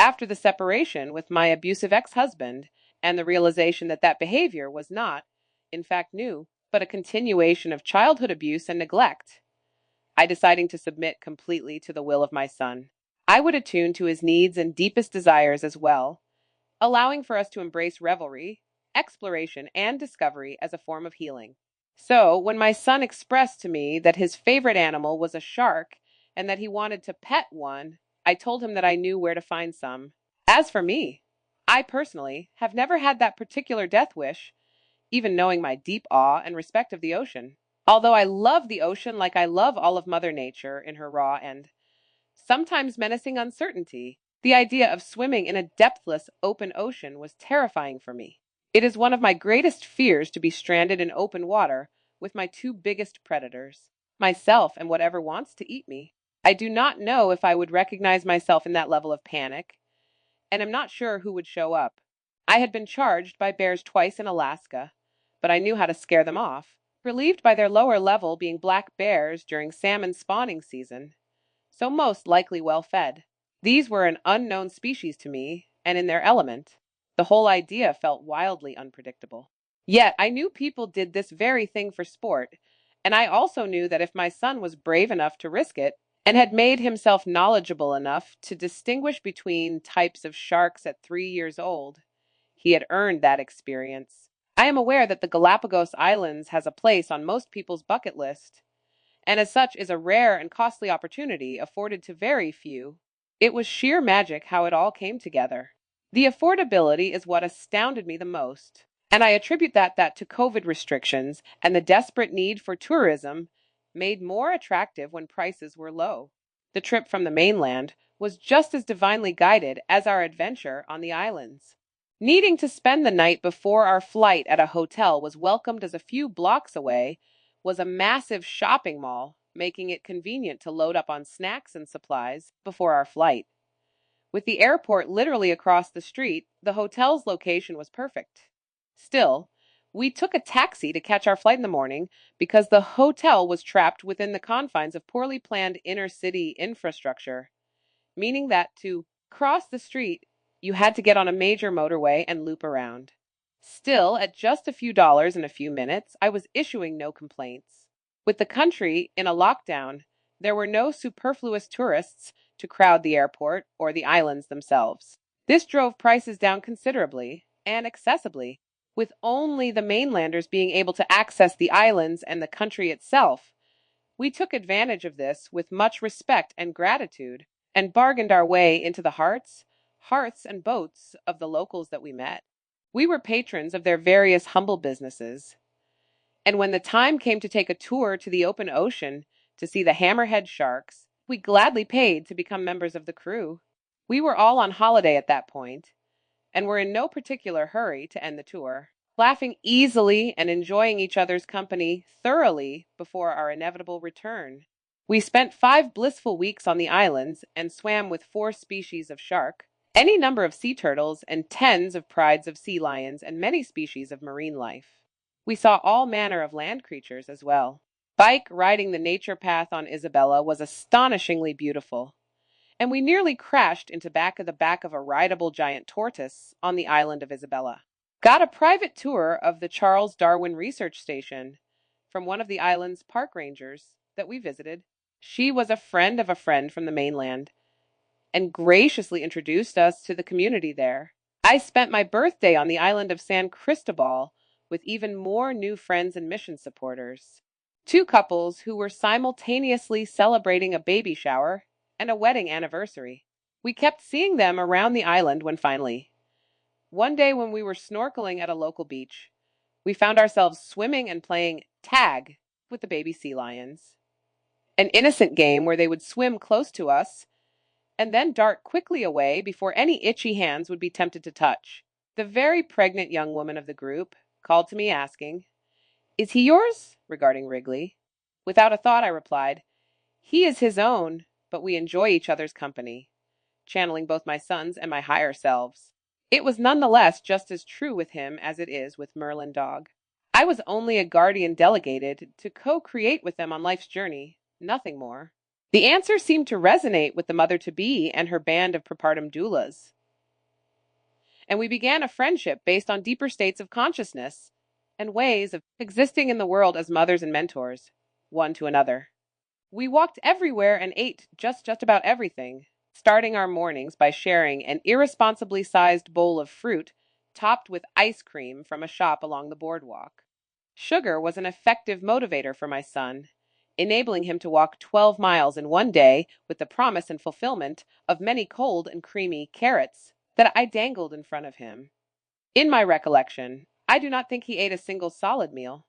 After the separation with my abusive ex-husband and the realization that that behavior was not, in fact, new, but a continuation of childhood abuse and neglect, I decided to submit completely to the will of my son. I would attune to his needs and deepest desires as well, allowing for us to embrace revelry, exploration, and discovery as a form of healing. So, when my son expressed to me that his favorite animal was a shark and that he wanted to pet one, I told him that I knew where to find some. As for me, I personally have never had that particular death wish, even knowing my deep awe and respect of the ocean. Although I love the ocean like I love all of Mother Nature in her raw and sometimes menacing uncertainty, the idea of swimming in a depthless, open ocean was terrifying for me. It is one of my greatest fears to be stranded in open water with my two biggest predators, myself and whatever wants to eat me. I do not know if I would recognize myself in that level of panic, and am not sure who would show up. I had been charged by bears twice in Alaska, but I knew how to scare them off, relieved by their lower level being black bears during salmon spawning season, so most likely well fed. These were an unknown species to me, and in their element. The whole idea felt wildly unpredictable. Yet I knew people did this very thing for sport, and I also knew that if my son was brave enough to risk it, and had made himself knowledgeable enough to distinguish between types of sharks at 3 years old, he had earned that experience. I am aware that the Galapagos Islands has a place on most people's bucket list, and as such is a rare and costly opportunity afforded to very few. It was sheer magic how it all came together. The affordability is what astounded me the most, and I attribute that to COVID restrictions and the desperate need for tourism made more attractive when prices were low. The trip from the mainland was just as divinely guided as our adventure on the islands. Needing to spend the night before our flight at a hotel was welcomed as a few blocks away was a massive shopping mall, making it convenient to load up on snacks and supplies before our flight. With the airport literally across the street, the hotel's location was perfect. Still, we took a taxi to catch our flight in the morning because the hotel was trapped within the confines of poorly planned inner city infrastructure, meaning that to cross the street, you had to get on a major motorway and loop around. Still, at just a few dollars and a few minutes, I was issuing no complaints. With the country in a lockdown, there were no superfluous tourists to crowd the airport or the islands themselves. This drove prices down considerably and accessibly, with only the mainlanders being able to access the islands and the country itself. We took advantage of this with much respect and gratitude, and bargained our way into the hearths and boats of the locals that we met. We were patrons of their various humble businesses, and when the time came to take a tour to the open ocean to see the hammerhead sharks, we gladly paid to become members of the crew. We were all on holiday at that point, and were in no particular hurry to end the tour, laughing easily and enjoying each other's company thoroughly before our inevitable return. We spent 5 blissful weeks on the islands and swam with 4 species of shark, any number of sea turtles, and tens of prides of sea lions, and many species of marine life. We saw all manner of land creatures as well. Bike riding the nature path on Isabella was astonishingly beautiful, and we nearly crashed into the back of a rideable giant tortoise on the island of Isabella. Got a private tour of the Charles Darwin Research Station from one of the island's park rangers that we visited. She was a friend of a friend from the mainland and graciously introduced us to the community there. I spent my birthday on the island of San Cristobal with even more new friends and mission supporters. Two couples who were simultaneously celebrating a baby shower and a wedding anniversary. We kept seeing them around the island when finally, one day when we were snorkeling at a local beach, we found ourselves swimming and playing tag with the baby sea lions. An innocent game where they would swim close to us and then dart quickly away before any itchy hands would be tempted to touch. The very pregnant young woman of the group called to me asking, "Is he yours?" regarding Wrigley. Without a thought, I replied, "He is his own, but we enjoy each other's company," channeling both my sons and my higher selves. It was nonetheless just as true with him as it is with Merlin Dog. I was only a guardian delegated to co-create with them on life's journey, nothing more. The answer seemed to resonate with the mother-to-be and her band of prepartum doulas. and we began a friendship based on deeper states of consciousness and ways of existing in the world as mothers and mentors, one to another. We walked everywhere and ate just about everything, starting our mornings by sharing an irresponsibly sized bowl of fruit topped with ice cream from a shop along the boardwalk. Sugar was an effective motivator for my son, enabling him to walk 12 miles in one day with the promise and fulfillment of many cold and creamy carrots that I dangled in front of him. In my recollection, I do not think he ate a single solid meal.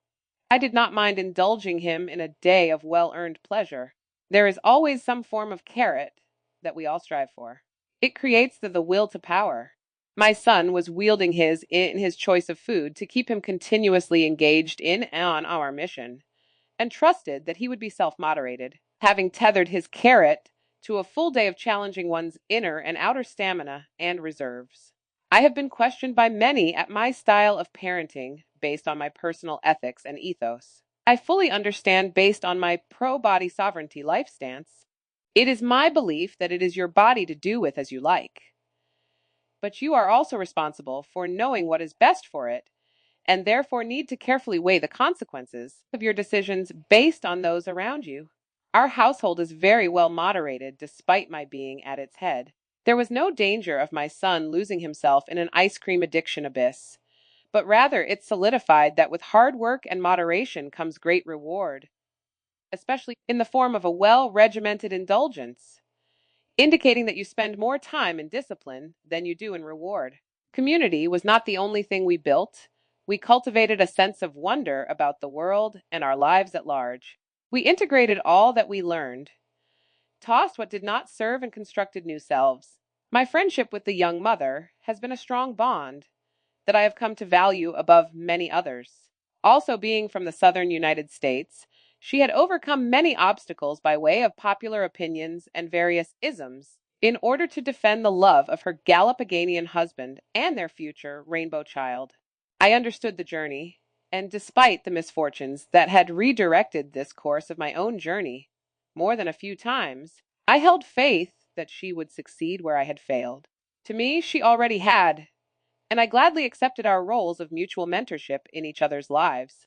I did not mind indulging him in a day of well earned pleasure. There is always some form of carrot that we all strive for. It creates the will to power. My son was wielding his in his choice of food to keep him continuously engaged in on our mission, and trusted that he would be self moderated, having tethered his carrot to a full day of challenging one's inner and outer stamina and reserves. I have been questioned by many at my style of parenting based on my personal ethics and ethos. I fully understand based on my pro body sovereignty life stance. It is my belief that it is your body to do with as you like. But you are also responsible for knowing what is best for it, and therefore need to carefully weigh the consequences of your decisions based on those around you. Our household is very well moderated despite my being at its head. There was no danger of my son losing himself in an ice cream addiction abyss, but rather it solidified that with hard work and moderation comes great reward, especially in the form of a well regimented indulgence, indicating that you spend more time in discipline than you do in reward. Community was not the only thing we built. We cultivated a sense of wonder about the world and our lives at large. We integrated all that we learned, tossed what did not serve, and constructed new selves. My friendship with the young mother has been a strong bond that I have come to value above many others. Also, being from the southern United States, she had overcome many obstacles by way of popular opinions and various isms in order to defend the love of her Galipaganian husband and their future rainbow child. I understood the journey, and despite the misfortunes that had redirected this course of my own journey more than a few times, I held faith that she would succeed where I had failed. To me, she already had, and I gladly accepted our roles of mutual mentorship in each other's lives.